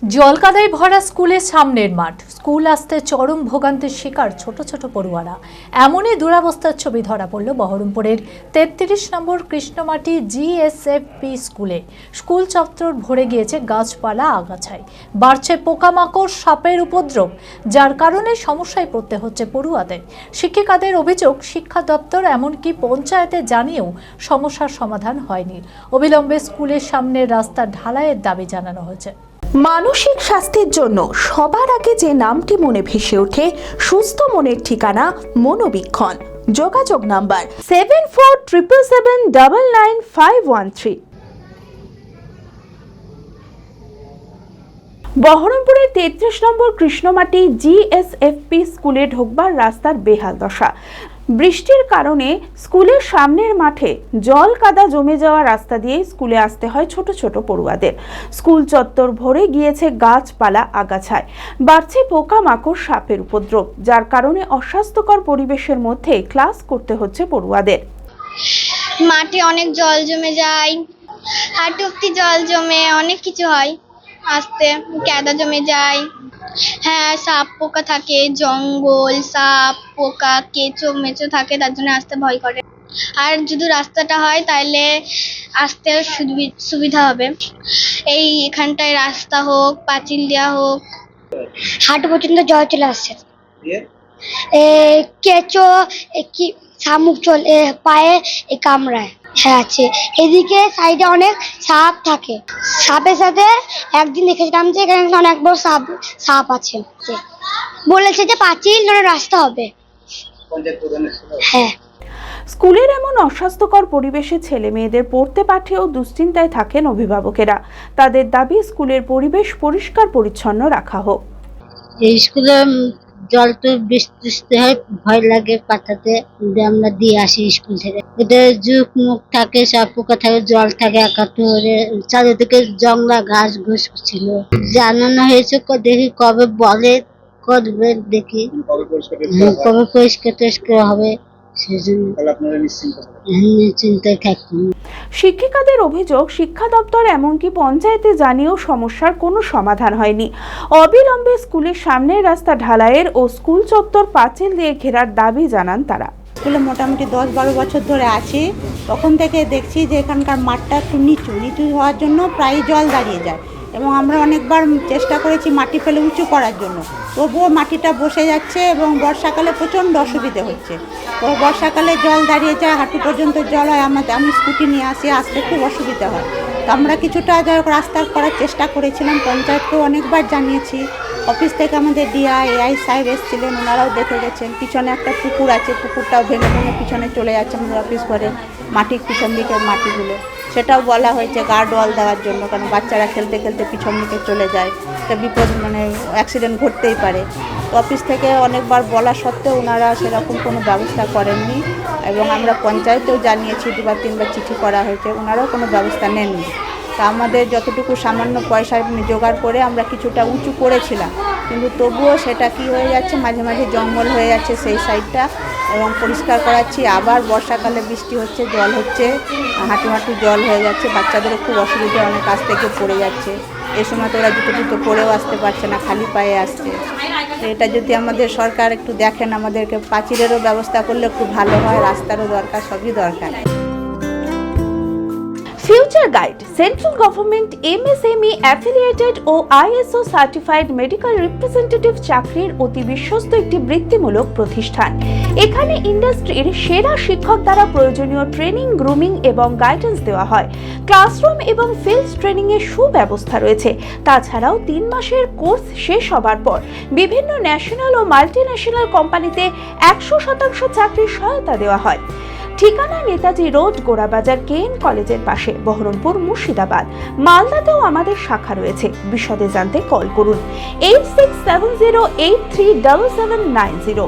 জলকাদায় ভরা স্কুলের সামনের মাঠ, স্কুল আসতে চরম ভোগান্তির শিকার ছোট ছোট পড়ুয়ারা। এমনই দুরবস্থার ছবি ধরা পড়ল বহরমপুরের 33 নম্বর কৃষ্ণমাটি GSFP স্কুলে। স্কুল চত্বর ভরে গিয়েছে গাছপালা, আগাছায় বাড়ছে পোকামাকড়, সাপের উপদ্রব, যার কারণে সমস্যায় পড়তে হচ্ছে পড়ুয়াদের। শিক্ষিকাদের অভিযোগ, শিক্ষা দপ্তর এমনকি পঞ্চায়েতে জানিয়েও সমস্যার সমাধান হয়নি। অবিলম্বে স্কুলের সামনের রাস্তা ঢালাইয়ের দাবি জানানো হয়েছে। মানসিক স্বাস্থ্যের জন্য সবার আগে যে নামটি মনে ভেসে ওঠে, সুস্থ মনের ঠিকানা মনোবীক্ষণ। যোগাযোগ নাম্বার 7477799513। বহরমপুরের 33 নম্বর কৃষ্ণমাটি GSFP স্কুলে ঢোকবার রাস্তার বেহাল দশা। বৃষ্টির কারণে স্কুলের সামনের মাঠে জল কাদা জমে যাওয়া রাস্তা দিয়ে স্কুলে আসতে হয় ছোট ছোট পড়ুয়াদের। স্কুল চত্বর ভরে গিয়েছে গাছপালা, আগাছায় বাড়ছে পোকামাকড়, সাপের উপদ্রব, যার কারণে অস্বাস্থ্যকর পরিবেশের মধ্যে ক্লাস করতে হচ্ছে পড়ুয়াদের। মাঠে অনেক জল জমে যায়, হাঁটু অব্দি জল জমে অনেক কিছু হয়, আসতে কাদা জমে যায়। হ্যাঁ, সাপ পোকা থাকে, জঙ্গল, সাপ পোকা, কেঁচো মেচো থাকে, তার জন্য আসতে ভয় করে। আর যদি রাস্তাটা হয় তাহলে আসতে সুবিধা হবে। এই এখানটায় রাস্তা হোক, পাঁচিল দেওয়া হোক। হাঁটু পর্যন্ত জল চলে আসছে, কেঁচো কি শামুক চলে পায়ে কামড়ায়। হ্যাঁ আছে, এদিকে সাইডে অনেক সাপ থাকে। সাপের সাথে একদিন দেখেছিলাম যে এখানে অনেক বড় সাপ আছে। বলেছে যে পাঁচিল ধরে রাস্তা হবে। হ্যাঁ, স্কুলের এমন অস্বাস্থ্যকর পরিবেশে ছেলে মেয়েদের পড়তে পাঠিয়েও দুশ্চিন্তায় থাকেন অভিভাবকেরা। তাদের দাবি, স্কুলের পরিবেশ পরিষ্কার পরিচ্ছন্ন রাখা হোক। এই স্কুলে জল তো বৃষ্টি হয়, ভয় লাগে পাঠাতে, আমরা দিয়ে আসি স্কুল থেকে। এটা যুগ মুখ থাকে, সব পোকা থাকে, জল থাকে একাত্তরে, চারিদিকে জংলা ঘাস ঘুষ ছিল। জানানো হয়েছে, দেখি কবে বলে করবে, দেখি কবে পরিষ্কার টরিষ্কার হবে। শিক্ষিকাদের অভিযোগ, শিক্ষা দপ্তর এমনকি পঞ্চায়েতে জানিয়েও সমস্যার কোনো সমাধান হয়নি। অবিলম্বে স্কুলের সামনের রাস্তা ঢালাইয়ের ও স্কুল চত্বর পাঁচিল দিয়ে ঘেরার দাবি জানান তারা। স্কুলে মোটামুটি 10-12 বছর ধরে আছি, তখন থেকে দেখছি যে এখানকার মাঠটা একটু নিচু হওয়ার জন্য প্রায় জল দাঁড়িয়ে যায়, এবং আমরা অনেকবার চেষ্টা করেছি মাটি ফেলে উঁচু করার জন্য, তবুও মাটিটা বসে যাচ্ছে এবং বর্ষাকালে প্রচণ্ড অসুবিধে হচ্ছে। বর্ষাকালে জল দাঁড়িয়ে যায়, হাঁটু পর্যন্ত জল হয়। আমি স্কুটি নিয়ে আসতে খুব অসুবিধা হয়। তো আমরা কিছুটা রাস্তা করার চেষ্টা করেছিলাম, পঞ্চায়েতকেও অনেকবার জানিয়েছি। অফিস থেকে আমাদের AI সাহেব এসেছিলেন, ওনারাও দেখে গেছেন। পিছনে একটা পুকুর আছে, পুকুরটাও ভেঙে পিছনে চলে যাচ্ছে আমাদের অফিস ঘরে, মাটির পিছন দিকের মাটিগুলো। সেটাও বলা হয়েছে গার্ড ওয়াল দেওয়ার জন্য, কারণ বাচ্চারা খেলতে খেলতে পিছন দিকে চলে যায়, একটা বিপদ অ্যাক্সিডেন্ট ঘটতেই পারে। তো অফিস থেকে অনেকবার বলা সত্ত্বেও ওনারা সেরকম কোনো ব্যবস্থা করেননি, এবং আমরা পঞ্চায়েতেও জানিয়েছি, 2-3বার চিঠি করা হয়েছে, ওনারাও কোনো ব্যবস্থা নেননি। তা আমাদের যতটুকু সামান্য পয়সা জোগাড় করে আমরা কিছুটা উঁচু করেছিলাম, কিন্তু তবুও সেটা কি হয়ে যাচ্ছে, মাঝে মাঝে জঙ্গল হয়ে যাচ্ছে সেই সাইডটা, এবং পরিষ্কার করাচ্ছি। আবার বর্ষাকালে বৃষ্টি হচ্ছে, জল হচ্ছে, হাঁটু জল হয়ে যাচ্ছে, বাচ্চাদেরও খুব অসুবিধা, অনেক কাছ থেকে পড়ে যাচ্ছে। এই সময় তো ওরা জুতো পরেও আসতে পারছে না, খালি পায়ে আসছে। এটা যদি আমাদের সরকার একটু দেখেন, আমাদেরকে পাঁচিলেরও ব্যবস্থা করলে একটু ভালো হয়, রাস্তারও দরকার, সবই দরকার। Future guide central government MSME affiliated ও ISO সার্টিফাইড মেডিকেল রিপ্রেজেন্টেটিভ চাকরির অতি বিশ্বস্ত একটি বৃত্তিমূলক প্রতিষ্ঠান। এখানে ইন্ডাস্ট্রির সেরা শিক্ষক দ্বারা প্রয়োজনীয় ট্রেনিং, গ্রুমিং এবং গাইডেন্স দেওয়া হয়। ক্লাসরুম এবং ফিল্ড ট্রেনিং এর সুব্যবস্থা রয়েছে। তাছাড়াও 3 মাসের কোর্স শেষ হবার পর বিভিন্ন ন্যাশনাল ও মাল্টিন্যাশনাল কোম্পানিতে 100% চাকরির সহায়তা দেওয়া হয়। ঠিকানা নেতাজি রোড, গোড়াবাজার KN কলেজের পাশে, বহরমপুর, মুর্শিদাবাদ। মালদাতেও আমাদের শাখা রয়েছে। বিশদে জানতে কল করুন 8670837790।